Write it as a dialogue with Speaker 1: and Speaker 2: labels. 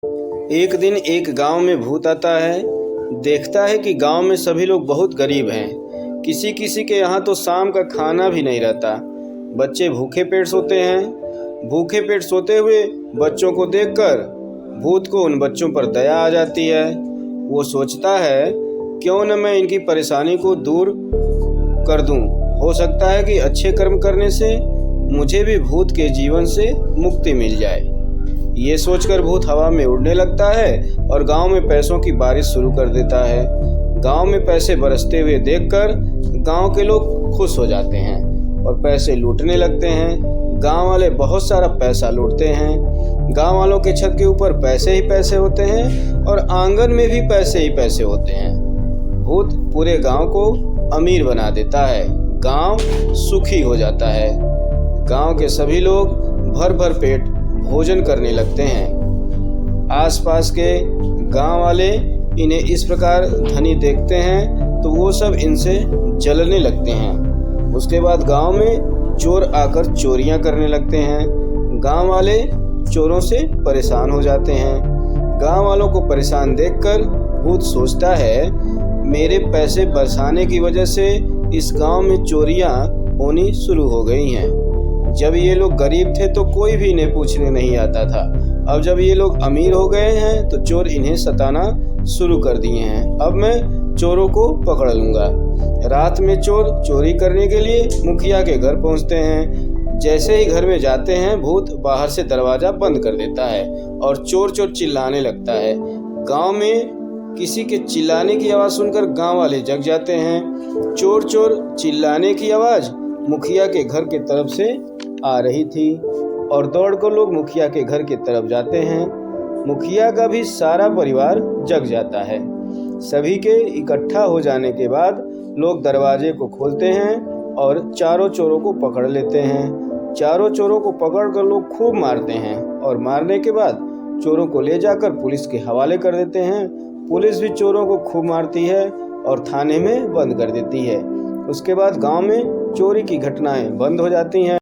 Speaker 1: एक दिन एक गांव में भूत आता है। देखता है कि गांव में सभी लोग बहुत गरीब हैं। किसी किसी के यहाँ तो शाम का खाना भी नहीं रहता। बच्चे भूखे पेट सोते हैं। भूखे पेट सोते हुए बच्चों को देखकर भूत को उन बच्चों पर दया आ जाती है। वो सोचता है क्यों न मैं इनकी परेशानी को दूर कर दूं। हो सकता है कि अच्छे कर्म करने से मुझे भी भूत के जीवन से मुक्ति मिल जाए। ये सोचकर भूत हवा में उड़ने लगता है और गांव में पैसों की बारिश शुरू कर देता है। गांव में पैसे बरसते हुए देखकर गांव के लोग खुश हो जाते हैं और पैसे लूटने लगते हैं। गांव वाले बहुत सारा पैसा लूटते हैं। गांव वालों के छत के ऊपर पैसे ही पैसे होते हैं और आंगन में भी पैसे ही पैसे होते हैं। भूत पूरे गांव को अमीर बना देता है। गांव सुखी हो जाता है। गांव के सभी लोग भर भर पेट भोजन करने लगते हैं। आसपास के गांव वाले इन्हें इस प्रकार धनी देखते हैं तो वो सब इनसे जलने लगते हैं। उसके बाद गांव में चोर आकर चोरियां करने लगते हैं। गांव वाले चोरों से परेशान हो जाते हैं। गांव वालों को परेशान देखकर भूत सोचता है मेरे पैसे बरसाने की वजह से इस गांव में चोरियां होनी शुरू हो गई हैं। जब ये लोग गरीब थे तो कोई भी इन्हें पूछने नहीं आता था। अब जब ये लोग अमीर हो गए हैं तो चोर इन्हें सताना शुरू कर दिए हैं। अब मैं चोरों को पकड़ लूंगा। रात में चोर चोरी करने के लिए मुखिया के घर पहुंचते हैं। जैसे ही घर में जाते हैं भूत बाहर से दरवाजा बंद कर देता है और चोर चोर चिल्लाने लगता है। गांव में किसी के चिल्लाने की आवाज़ सुनकर गांव वाले जग जाते हैं। चोर चोर चिल्लाने की आवाज़ मुखिया के घर के तरफ से आ रही थी और दौड़कर लोग मुखिया के घर की तरफ जाते हैं। मुखिया का भी सारा परिवार जग जाता है। सभी के इकट्ठा हो जाने के बाद लोग दरवाजे को खोलते हैं और चारों चोरों को पकड़ लेते हैं। चारों चोरों को पकड़कर लोग खूब मारते हैं और मारने के बाद चोरों को ले जाकर पुलिस के हवाले कर देते हैं। पुलिस भी चोरों को खूब मारती है और थाने में बंद कर देती है। उसके बाद गांव में चोरी की घटनाएं बंद हो जाती हैं।